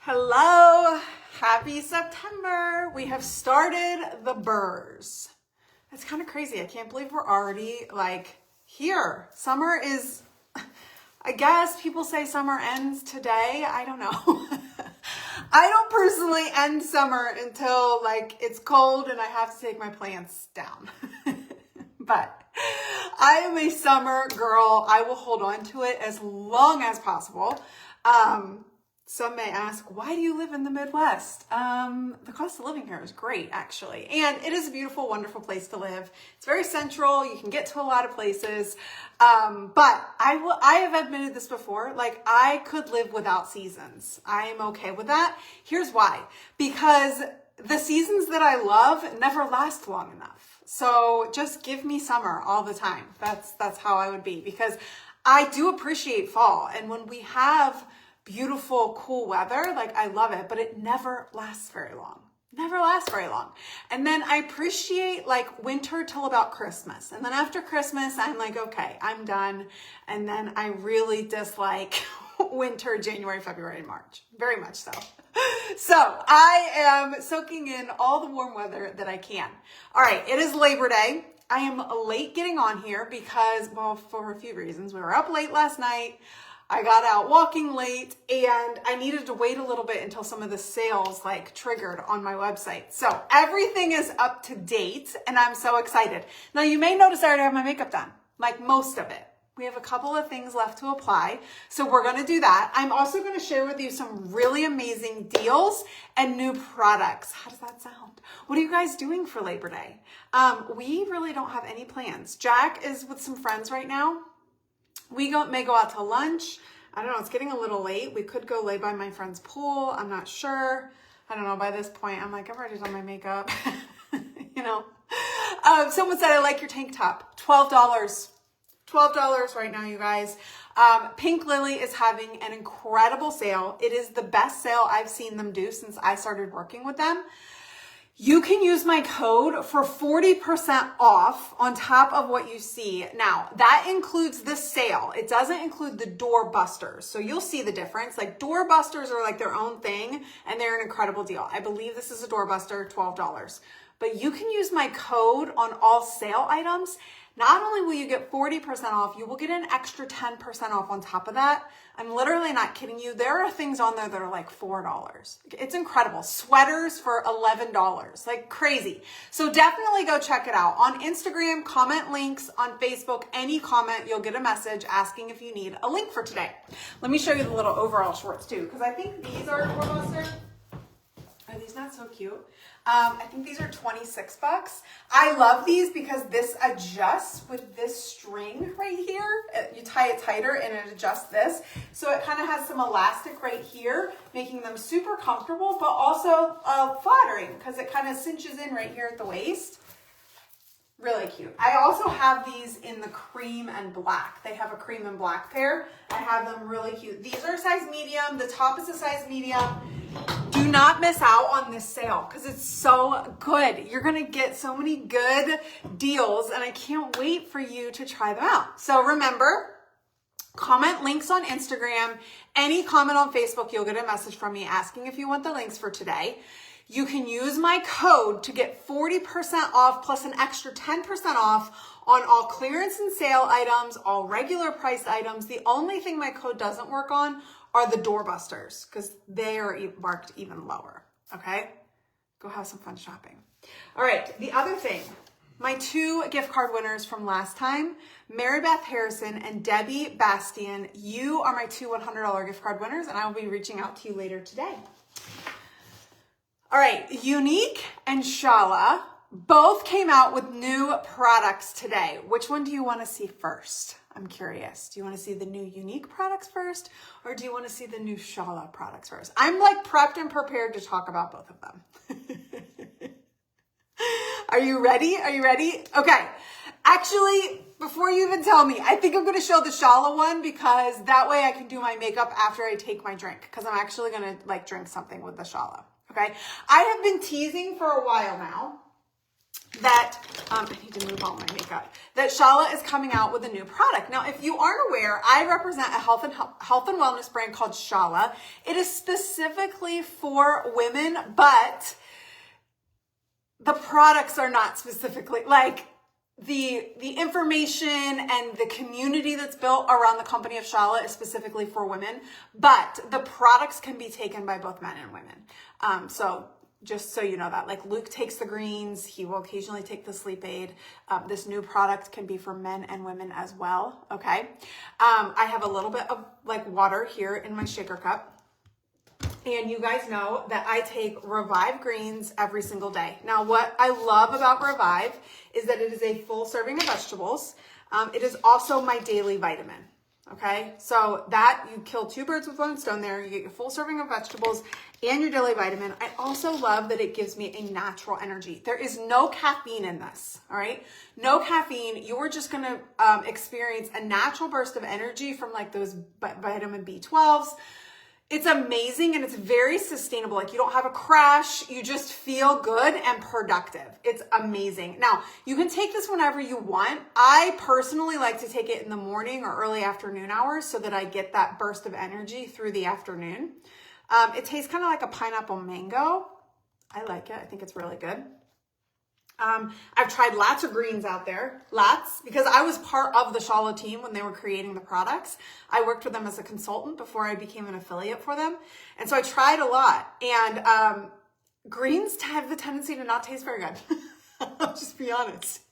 Hello, happy September. We have started the Bers. It's kind of crazy. I can't believe we're already here. Summer is, I guess people say summer ends today. I don't know. I don't personally end summer until it's cold and I have to take my plants down. But I am a summer girl. I will hold on to it as long as possible. Some may ask, why do you live in the Midwest? The cost of living here is great, actually. And it is a beautiful, wonderful place to live. It's very central. You can get to a lot of places. But I have admitted this before, I could live without seasons. I am okay with that. Here's why. Because the seasons that I love never last long enough. So just give me summer all the time. That's how I would be, because I do appreciate fall. And when we have beautiful, cool weather, I love it, but it never lasts very long. Never lasts very long. And then I appreciate winter till about Christmas. And then after Christmas, I'm okay, I'm done. And then I really dislike winter, January, February, and March. Very much so. So I am soaking in all the warm weather that I can. All right, it is Labor Day. I am late getting on here because, well, for a few reasons. We were up late last night. I got out walking late and I needed to wait a little bit until some of the sales triggered on my website. So everything is up to date and I'm so excited. Now you may notice I already have my makeup done, most of it. We have a couple of things left to apply. So we're going to do that. I'm also going to share with you some really amazing deals and new products. How does that sound? What are you guys doing for Labor Day? We really don't have any plans. Jack is with some friends right now. We may go out to lunch. I don't know. It's getting a little late. We could go lay by my friend's pool. I'm not sure. I don't know. By this point, I'm I've already done my makeup. Someone said, I like your tank top. $12. $12 right now, you guys. Pink Lily is having an incredible sale. It is the best sale I've seen them do since I started working with them. You can use my code for 40% off on top of what you see. Now, that includes the sale. It doesn't include the door busters. So you'll see the difference. Door busters are their own thing and they're an incredible deal. I believe this is a door buster, $12. But you can use my code on all sale items. Not only will you get 40% off, you will get an extra 10% off on top of that. I'm literally not kidding you. There are things on there that are $4. It's incredible. Sweaters for $11, crazy. So definitely go check it out. On Instagram, comment links. On Facebook, any comment, you'll get a message asking if you need a link for today. Let me show you the little overall shorts too, because I think these are $4. Are these not so cute? I think these are $26. I love these because this adjusts with this string right here. You tie it tighter and it adjusts this. So it kind of has some elastic right here, making them super comfortable, but also flattering because it kind of cinches in right here at the waist. Really cute. I also have these in the cream and black. They have a cream and black pair. I have them really cute. These are a size medium. The top is a size medium. Do not miss out on this sale because it's so good. You're going to get so many good deals and I can't wait for you to try them out. So remember, comment links on Instagram. Any comment on Facebook, you'll get a message from me asking if you want the links for today. You can use my code to get 40% off plus an extra 10% off on all clearance and sale items, all regular priced items. The only thing my code doesn't work on are the doorbusters because they are marked even lower. Okay? Go have some fun shopping. All right. The other thing, my 2 gift card winners from last time, Mary Beth Harrison and Debbie Bastian, you are my 2 $100 gift card winners and I will be reaching out to you later today. All right, Unique and Shala both came out with new products today. Which one do you want to see first? I'm curious. Do you want to see the new Unique products first, or do you want to see the new Shala products first? I'm prepped and prepared to talk about both of them. Are you ready? Are you ready? Okay. Actually, before you even tell me, I think I'm going to show the Shala one because that way I can do my makeup after I take my drink because I'm actually going to drink something with the Shala. Okay. I have been teasing for a while now that, I need to move all my makeup, that Shala is coming out with a new product. Now, if you aren't aware, I represent a health and wellness brand called Shala. It is specifically for women, but the products are not specifically, like the information and the community that's built around the company of Shala is specifically for women, but the products can be taken by both men and women. So just so you know that, like Luke takes the greens, he will occasionally take the sleep aid. This new product can be for men and women as well, okay? I have a little bit of like water here in my shaker cup. And you guys know that I take Revive greens every single day. Now, what I love about Revive is that it is a full serving of vegetables. It is also my daily vitamin. Okay, so that you kill two birds with one stone there. You get your full serving of vegetables and your daily vitamin. I also love that it gives me a natural energy. There is no caffeine in this, all right? No caffeine. You're just going to experience a natural burst of energy from like those vitamin B12s. It's amazing and it's very sustainable. Like you don't have a crash. You just feel good and productive. It's amazing. Now, you can take this whenever you want. I personally like to take it in the morning or early afternoon hours so that I get that burst of energy through the afternoon. It tastes kind of like a pineapple mango. I like it. I think it's really good. I've tried lots of greens out there, because I was part of the Shala team when they were creating the products. I worked with them as a consultant before I became an affiliate for them. And so I tried a lot, and greens have the tendency to not taste very good. I'll just be honest.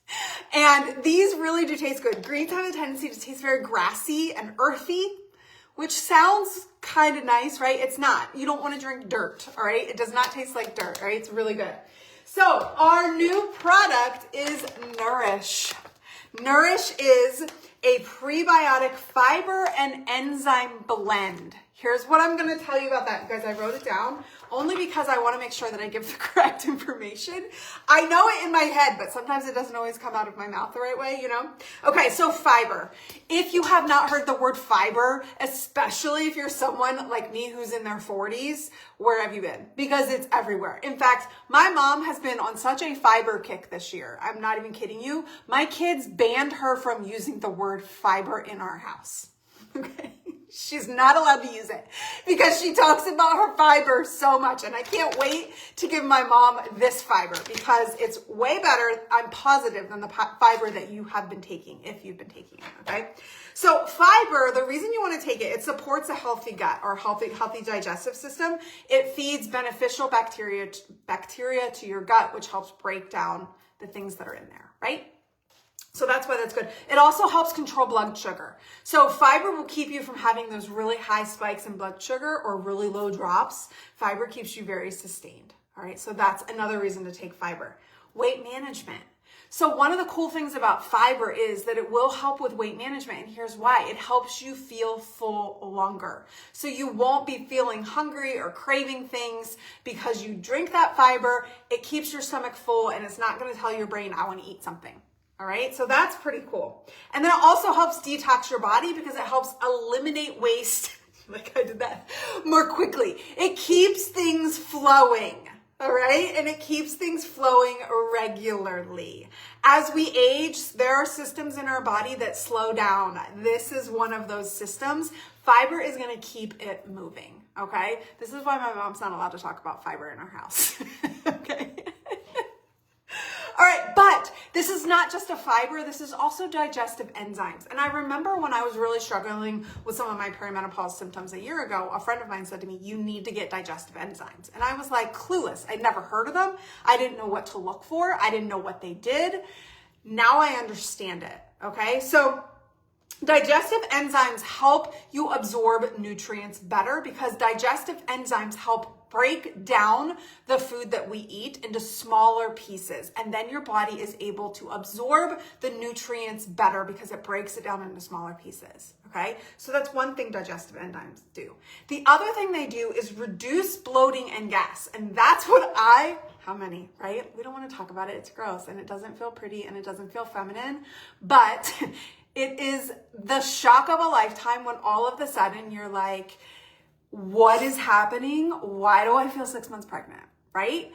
And these really do taste good. Greens have a tendency to taste very grassy and earthy, which sounds kind of nice, right? It's not. You don't want to drink dirt, all right? It does not taste like dirt, all right? It's really good. So our new product is Nourish. Nourish is a prebiotic fiber and enzyme blend. Here's what I'm going to tell you about that. You guys, I wrote it down only because I want to make sure that I give the correct information. I know it in my head, but sometimes it doesn't always come out of my mouth the right way, you know? Okay, so fiber. If you have not heard the word fiber, especially if you're someone like me who's in their 40s, where have you been? Because it's everywhere. In fact, my mom has been on such a fiber kick this year. I'm not even kidding you. My kids banned her from using the word fiber in our house. Okay? She's not allowed to use it because she talks about her fiber so much. And I can't wait to give my mom this fiber because it's way better, I'm positive, than the fiber that you have been taking, if you've been taking it, okay? So fiber, the reason you want to take it, it supports a healthy gut or healthy digestive system. It feeds beneficial bacteria to your gut, which helps break down the things that are in there, right? So that's why that's good. It also helps control blood sugar. So fiber will keep you from having those really high spikes in blood sugar or really low drops. Fiber keeps you very sustained. All right. So that's another reason to take fiber. Weight management. So one of the cool things about fiber is that it will help with weight management. And here's why. It helps you feel full longer. So you won't be feeling hungry or craving things because you drink that fiber. It keeps your stomach full and it's not going to tell your brain, I want to eat something. All right, so that's pretty cool. And then it also helps detox your body because it helps eliminate waste, like I did that, more quickly. It keeps things flowing, all right? And it keeps things flowing regularly. As we age, there are systems in our body that slow down. This is one of those systems. Fiber is gonna keep it moving, okay? This is why my mom's not allowed to talk about fiber in our house, okay? All right, but this is not just a fiber, this is also digestive enzymes. And I remember when I was really struggling with some of my perimenopause symptoms a year ago, a friend of mine said to me, you need to get digestive enzymes. And I was like clueless. I'd never heard of them. I didn't know what to look for. I didn't know what they did. Now I understand it, okay? So digestive enzymes help you absorb nutrients better because digestive enzymes help break down the food that we eat into smaller pieces. And then your body is able to absorb the nutrients better because it breaks it down into smaller pieces. Okay. So that's one thing digestive enzymes do. The other thing they do is reduce bloating and gas. And that's what how many, right? We don't want to talk about it. It's gross and it doesn't feel pretty and it doesn't feel feminine, but it is the shock of a lifetime when all of a sudden you're like, what is happening? Why do I feel 6 months pregnant, right?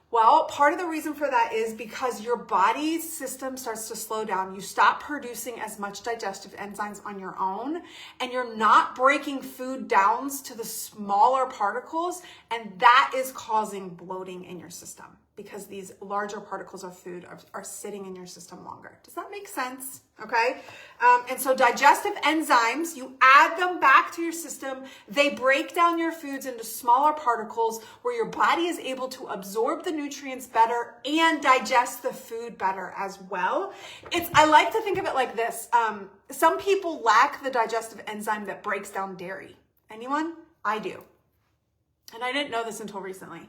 Well, part of the reason for that is because your body's system starts to slow down. You stop producing as much digestive enzymes on your own, and you're not breaking food down to the smaller particles, and that is causing bloating in your system because these larger particles of food are sitting in your system longer. Does that make sense? Okay. And so digestive enzymes, you add them back to your system. They break down your foods into smaller particles where your body is able to absorb the nutrients better and digest the food better as well. I like to think of it like this. Some people lack the digestive enzyme that breaks down dairy. Anyone? I do. And I didn't know this until recently.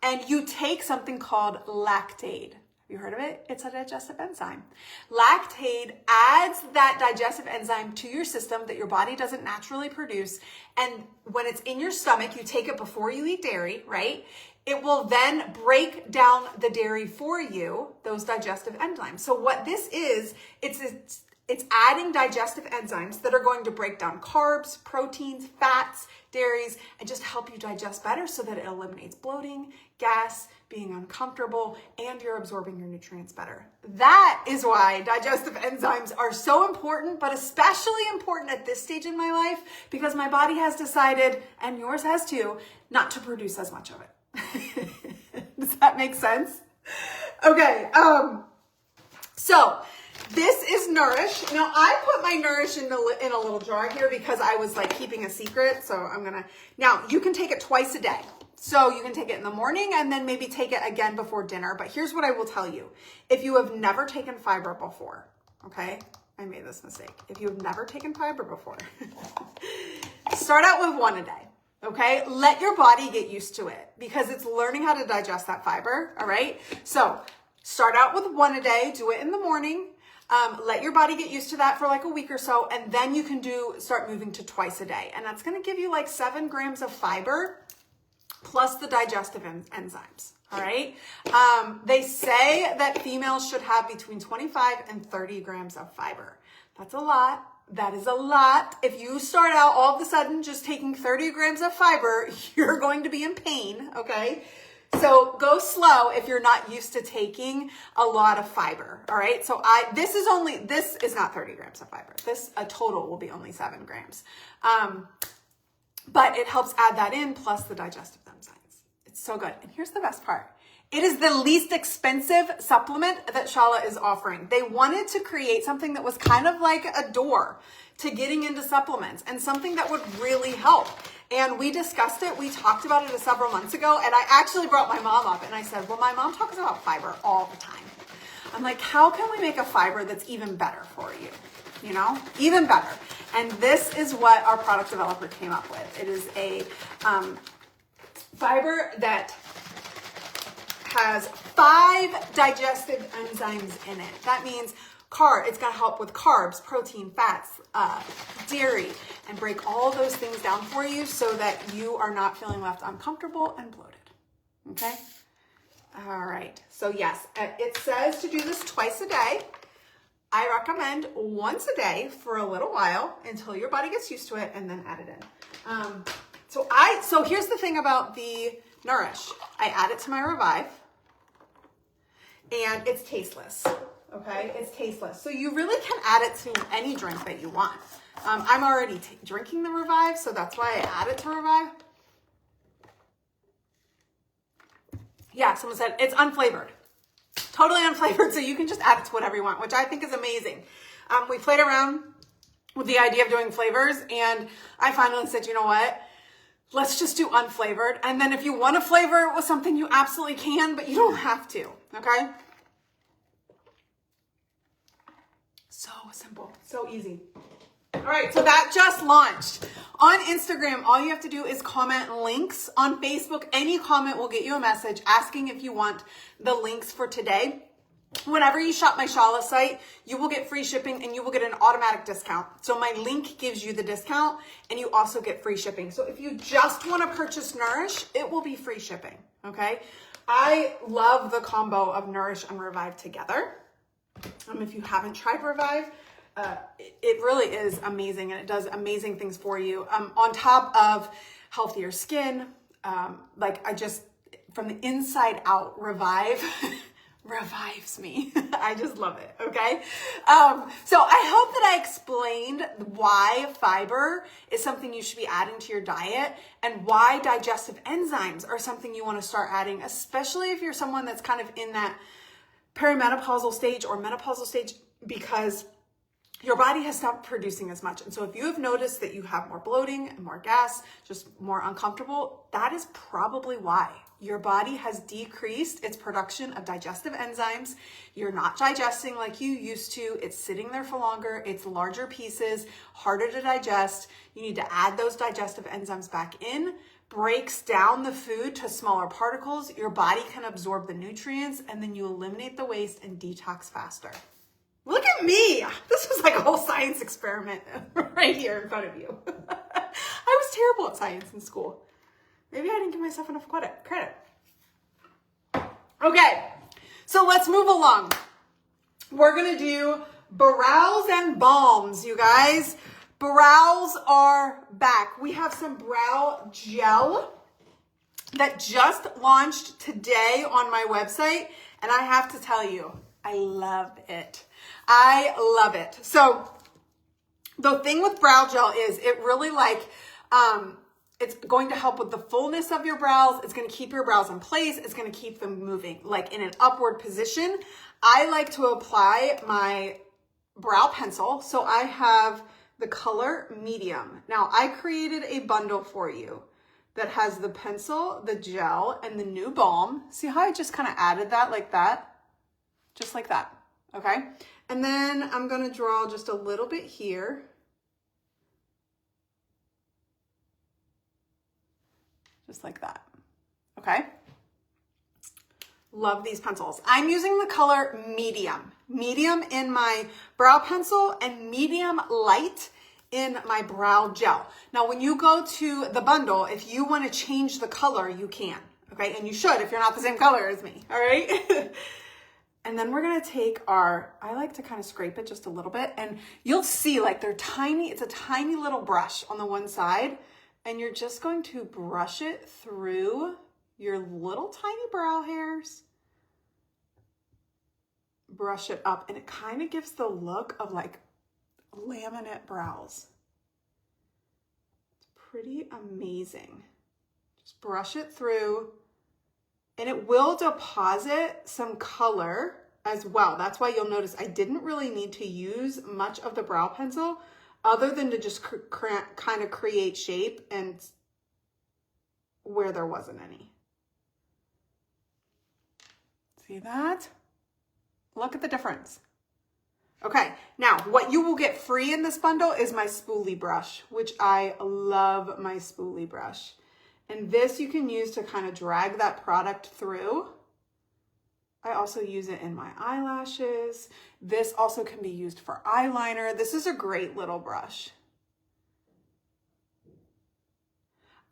And you take something called lactate. Have you heard of it? It's a digestive enzyme. Lactate adds that digestive enzyme to your system that your body doesn't naturally produce. And when it's in your stomach, you take it before you eat dairy, right? It will then break down the dairy for you, those digestive enzymes. So what this is, it's adding digestive enzymes that are going to break down carbs, proteins, fats, dairies, and just help you digest better so that it eliminates bloating, gas, being uncomfortable, and you're absorbing your nutrients better. That is why digestive enzymes are so important, but especially important at this stage in my life because my body has decided, and yours has too, not to produce as much of it. Does that make sense? Okay, so this is Nourish. Now, I put my Nourish in a little jar here because I was like keeping a secret. So now you can take it twice a day. So you can take it in the morning and then maybe take it again before dinner. But here's what I will tell you. If you have never taken fiber before, okay, I made this mistake. If you have never taken fiber before, start out with one a day. Okay, let your body get used to it because it's learning how to digest that fiber. All right, so start out with one a day, do it in the morning. Let your body get used to that for like a week or so, and then you can start moving to twice a day. And that's going to give you like 7 grams of fiber plus the digestive enzymes. All right. They say that females should have between 25 and 30 grams of fiber. That's a lot. That is a lot. If you start out all of a sudden just taking 30 grams of fiber, you're going to be in pain. Okay. So go slow if you're not used to taking a lot of fiber. All right. So this is not 30 grams of fiber. A total will be only 7 grams. But it helps add that in plus the digestive enzymes. It's so good. And here's the best part. It is the least expensive supplement that Shala is offering. They wanted to create something that was kind of like a door to getting into supplements and something that would really help. And we discussed it. We talked about it several months ago. And I actually brought my mom up and I said, well, my mom talks about fiber all the time. I'm like, how can we make a fiber that's even better for you? You know, even better. And this is what our product developer came up with. It is a fiber that has 5 digestive enzymes in it. That means it's going to help with carbs, protein, fats, dairy, and break all those things down for you so that you are not feeling left uncomfortable and bloated. Okay? All right. So yes, it says to do this twice a day. I recommend once a day for a little while until your body gets used to it and then add it in. So here's the thing about the Nourish. I add it to my Revive and it's tasteless. Okay, it's tasteless. So you really can add it to any drink that you want. I'm already drinking the Revive, so that's why I add it to Revive. Yeah, someone said it's unflavored. Totally unflavored, so you can just add it to whatever you want, which I think is amazing. We played around with the idea of doing flavors, and I finally said, you know what? Let's just do unflavored. And then if you want to flavor it with something, you absolutely can, but you don't have to, okay? So simple, so easy. All right, so that just launched. On Instagram, all you have to do is comment links. On Facebook, any comment will get you a message asking if you want the links for today. Whenever you shop my Shala site, you will get free shipping and you will get an automatic discount. So my link gives you the discount and you also get free shipping. So if you just want to purchase Nourish, it will be free shipping, okay? I love the combo of Nourish and Revive together. If you haven't tried Revive, it really is amazing and it does amazing things for you. On top of healthier skin, from the inside out revives me. I just love it. Okay. So I hope that I explained why fiber is something you should be adding to your diet and why digestive enzymes are something you want to start adding, especially if you're someone that's kind of in that perimenopausal stage or menopausal stage, because your body has stopped producing as much. And so if you have noticed that you have more bloating and more gas, just more uncomfortable, that is probably why. Your body has decreased its production of digestive enzymes. You're not digesting like you used to. It's sitting there for longer. It's larger pieces, harder to digest. You need to add those digestive enzymes back in. Breaks down the food to smaller particles. Your body can absorb the nutrients, and then you eliminate the waste and detox faster. Look at me. This was like a whole science experiment right here in front of you. I was terrible at science in school. Maybe I didn't give myself enough credit. Okay, so let's move along. We're going to do brows and balms, you guys. Brows are back. We have some brow gel that just launched today on my website, and I have to tell you, I love it. I love it. So the thing with brow gel is it really it's going to help with the fullness of your brows. It's going to keep your brows in place. It's going to keep them moving like in an upward position. I like to apply my brow pencil. So I have the color medium. Now I created a bundle for you that has the pencil, the gel, and the new balm. See how I just kind of added that like that? Just like that, okay? And then I'm gonna draw just a little bit here. Just like that, okay? Love these pencils. I'm using the color medium. Medium in my brow pencil and medium light in my brow gel. Now, when you go to the bundle, if you wanna change the color, you can, okay? And you should if you're not the same color as me, all right? And then we're gonna take I like to kind of scrape it just a little bit, and you'll see like they're tiny, it's a tiny little brush on the one side, and you're just going to brush it through your little tiny brow hairs. Brush it up, and it kind of gives the look of like laminate brows. It's pretty amazing. Just brush it through. And it will deposit some color as well. That's why you'll notice I didn't really need to use much of the brow pencil other than to just kind of create shape and where there wasn't any. See that? Look at the difference. Okay, now what you will get free in this bundle is my spoolie brush, which I love my spoolie brush. And this you can use to kind of drag that product through. I also use it in my eyelashes. This also can be used for eyeliner. This is a great little brush.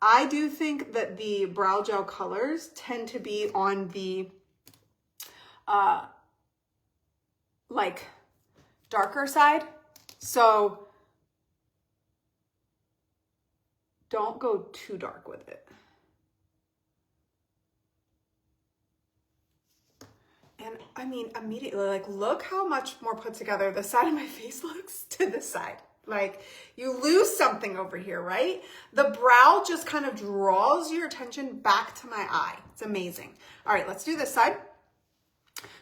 I do think that the brow gel colors tend to be on the like darker side. So don't go too dark with it. And I mean, immediately, like, look how much more put together the side of my face looks to this side. Like, you lose something over here, right? The brow just kind of draws your attention back to my eye. It's amazing. All right, let's do this side.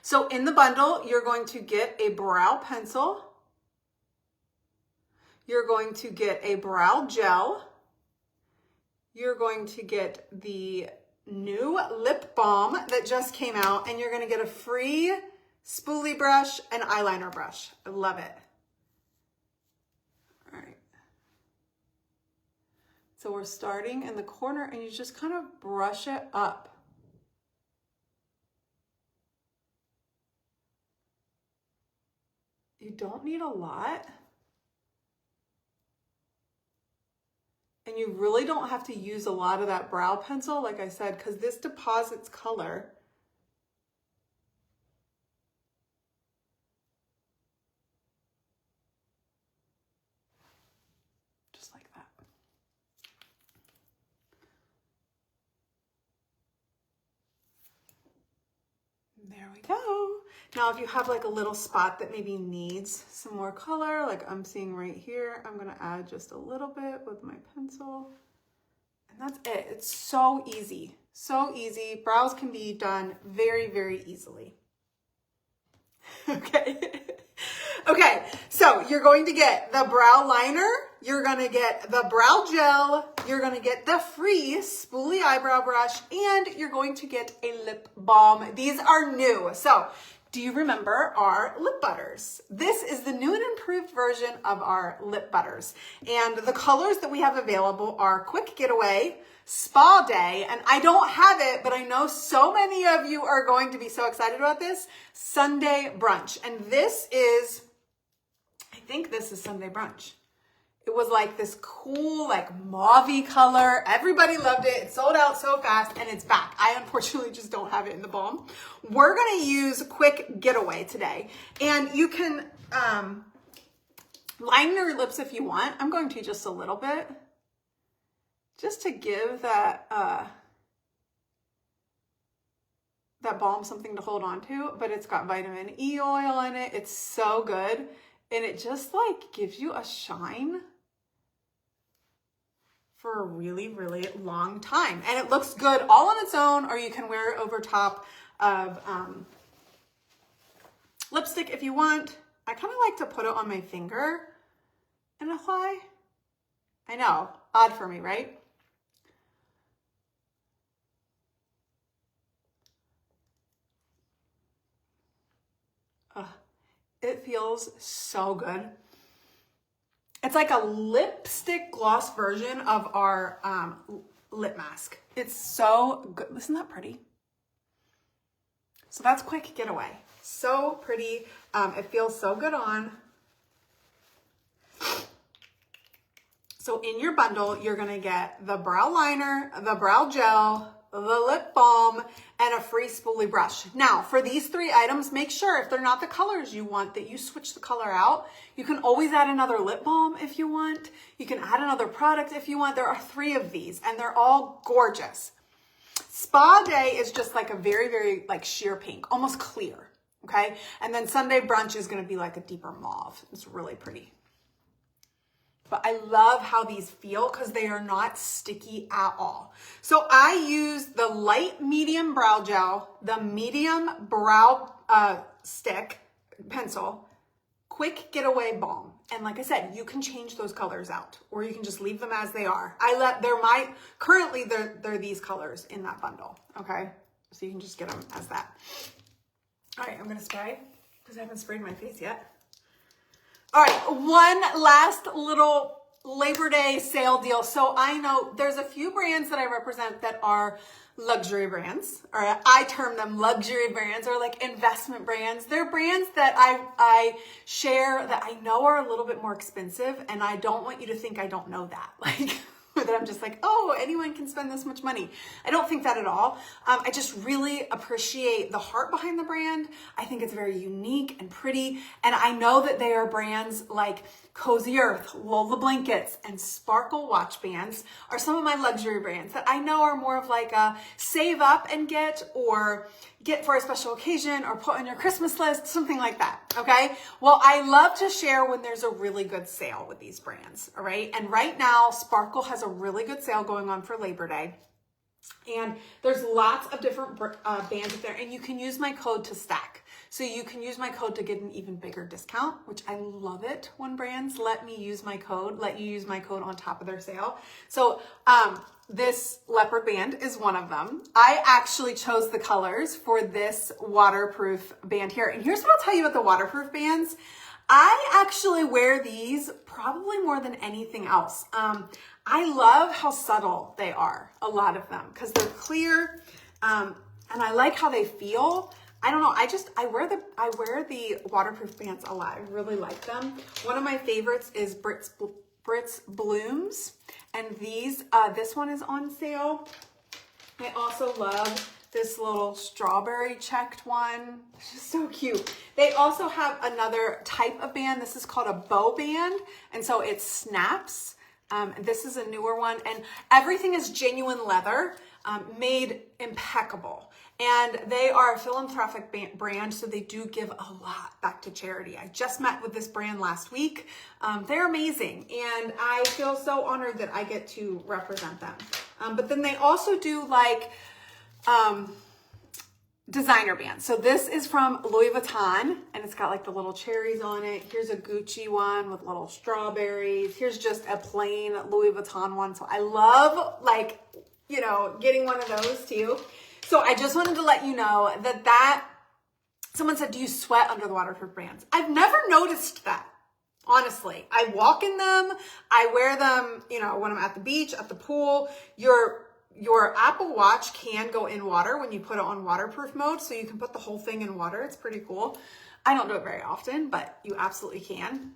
So in the bundle, you're going to get a brow pencil. You're going to get a brow gel. You're going to get the new lip balm that just came out, and you're going to get a free spoolie brush and eyeliner brush. I love it. All right. So we're starting in the corner, and you just kind of brush it up. You don't need a lot. And you really don't have to use a lot of that brow pencil, like I said, because this deposits color. Just like that. There we go. Now, if you have like a little spot that maybe needs some more color, like I'm seeing right here, I'm gonna add just a little bit with my pencil. And that's it. It's so easy. So easy. Brows can be done very, very easily. Okay. Okay, so you're going to get the brow liner, you're going to get the brow gel, you're going to get the free spoolie eyebrow brush, and you're going to get a lip balm. These are new. So do you remember our lip butters? This is the new and improved version of our lip butters. And the colors that we have available are Quick Getaway, Spa Day, and I don't have it, but I know so many of you are going to be so excited about this, Sunday Brunch. And this is, I think this is Sunday Brunch. It was like this cool, like mauve-y color. Everybody loved it. It sold out so fast, and it's back. I unfortunately just don't have it in the balm. We're gonna use Quick Getaway today. And you can line your lips if you want. I'm going to just a little bit, just to give that that balm something to hold on to, but it's got vitamin E oil in it. It's so good. And it just like gives you a shine for a really, really long time. And it looks good all on its own, or you can wear it over top of lipstick if you want. I kind of like to put it on my finger and apply. I know, odd for me, right? It feels so good. It's like a lipstick gloss version of our lip mask. It's so good. Isn't that pretty? So that's Quick Getaway. So pretty. It feels so good on. So in your bundle, you're gonna get the brow liner, the brow gel, the lip balm, and a free spoolie brush. Now, for these 3 items, make sure if they're not the colors you want that you switch the color out. You can always add another lip balm if you want. You can add another product if you want. There are 3 of these, and they're all gorgeous. Spa Day is just like a very, very like sheer pink, almost clear, okay? And then Sunday Brunch is gonna be like a deeper mauve. It's really pretty. But I love how these feel because they are not sticky at all. So I use the light medium brow gel, the medium brow stick pencil, Quick Getaway balm. And like I said, you can change those colors out, or you can just leave them as they are. Currently they're these colors in that bundle, okay? So you can just get them as that. All right, I'm gonna spray because I haven't sprayed my face yet. All right, one last little Labor Day sale deal. So I know there's a few brands that I represent that are luxury brands, or I term them luxury brands or like investment brands. They're brands that I share that I know are a little bit more expensive, and I don't want you to think I don't know that. Like, that I'm just like, oh, anyone can spend this much money. I don't think that at all. I just really appreciate the heart behind the brand. I think it's very unique and pretty. And I know that they are brands like Cozy Earth, Lola Blankets, and Sparkle watch bands are some of my luxury brands that I know are more of like a save up and get, or get for a special occasion, or put on your Christmas list, something like that, okay? Well, I love to share when there's a really good sale with these brands, all right? And right now, Sparkle has a really good sale going on for Labor Day. And there's lots of different bands up there, and you can use my code to stack. So you can use my code to get an even bigger discount, which I love it when brands let you use my code on top of their sale. So this leopard band is one of them. I actually chose the colors for this waterproof band here. And here's what I'll tell you about the waterproof bands. I actually wear these probably more than anything else. I love how subtle they are, a lot of them, because they're clear, and I like how they feel. I don't know, I wear the waterproof bands a lot. I really like them. One of my favorites is Brits Blooms, and this one is on sale. I also love this little strawberry checked one. It's just so cute. They also have another type of band. This is called a bow band, and so it snaps. This is a newer one, and everything is genuine leather. made impeccable. And they are a philanthropic brand, so they do give a lot back to charity. I just met with this brand last week. They're amazing, and I feel so honored that I get to represent them. But then they also do like designer bands. So this is from Louis Vuitton, and it's got like the little cherries on it. Here's a Gucci one with little strawberries. Here's just a plain Louis Vuitton one. So I love, like, you know, getting one of those too. So I just wanted to let you know that someone said, do you sweat under the waterproof brands? I've never noticed that. Honestly, I walk in them. I wear them, you know, when I'm at the beach, at the pool. Your Apple Watch can go in water when you put it on waterproof mode, so you can put the whole thing in water. It's pretty cool. I don't do it very often, but you absolutely can.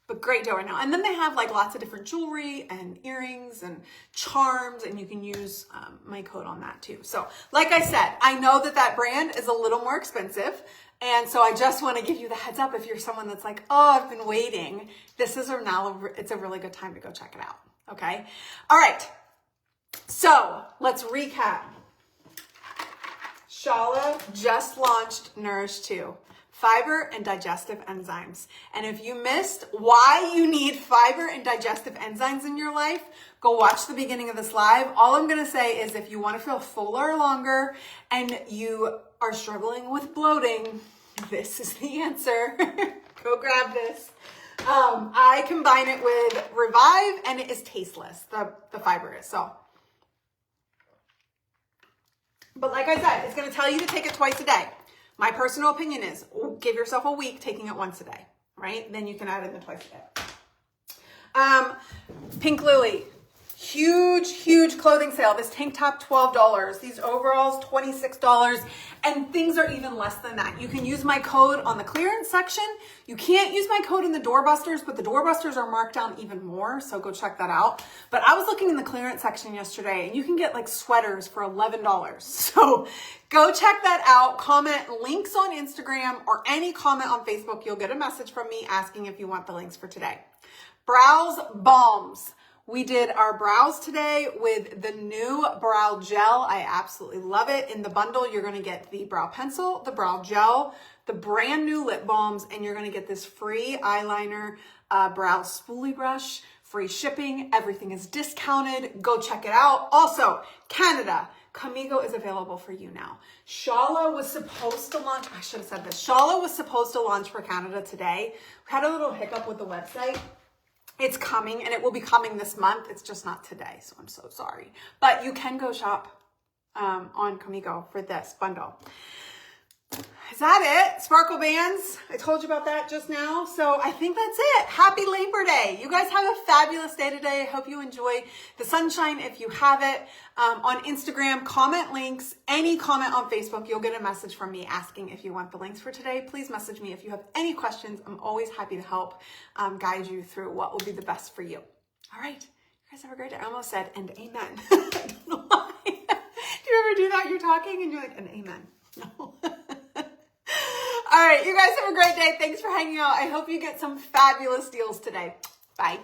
But great deal right now. And then they have like lots of different jewelry and earrings and charms, and you can use my code on that too. So like I said, I know that brand is a little more expensive. And so I just want to give you the heads up if you're someone that's like, oh, I've been waiting. It's a really good time to go check it out. Okay. All right. So let's recap. Shala just launched Nourish 2. Fiber and digestive enzymes. And if you missed why you need fiber and digestive enzymes in your life, go watch the beginning of this live. All I'm going to say is if you want to feel fuller longer and you are struggling with bloating, this is the answer. Go grab this. I combine it with Revive, and it is tasteless. The fiber is so. But like I said, it's going to tell you to take it twice a day. My personal opinion is give yourself a week taking it once a day, right? Then you can add it in twice a day. Pink Lily, huge clothing sale. This tank top, $12. These overalls, $26. And things are even less than that. You can use my code on the clearance section. You can't use my code in the doorbusters, but the doorbusters are marked down even more. So go check that out. But I was looking in the clearance section yesterday, and you can get like sweaters for $11. So go check that out. Comment links on Instagram or any comment on Facebook. You'll get a message from me asking if you want the links for today. Brows Balms. We did our brows today with the new brow gel. I absolutely love it. In the bundle, you're going to get the brow pencil, the brow gel, the brand new lip balms, and you're going to get this free eyeliner, brow spoolie brush, free shipping. Everything is discounted. Go check it out. Also, Canada, Comigo is available for you now. Shala was supposed to launch, I should have said this. Shala was supposed to launch for Canada today. We had a little hiccup with the website. It's coming, and it will be coming this month. It's just not today, so I'm so sorry. But you can go shop on Comigo for this bundle. Is that it? Sparkle bands. I told you about that just now. So I think that's it. Happy Labor Day. You guys have a fabulous day today. I hope you enjoy the sunshine if you have it. On Instagram, comment links. Any comment on Facebook, you'll get a message from me asking if you want the links for today. Please message me if you have any questions. I'm always happy to help guide you through what will be the best for you. All right. You guys have a great day. I almost said, and amen. I don't know why. Do you ever do that? You're talking and you're like, and amen. No. All right, you guys have a great day. Thanks for hanging out. I hope you get some fabulous deals today. Bye.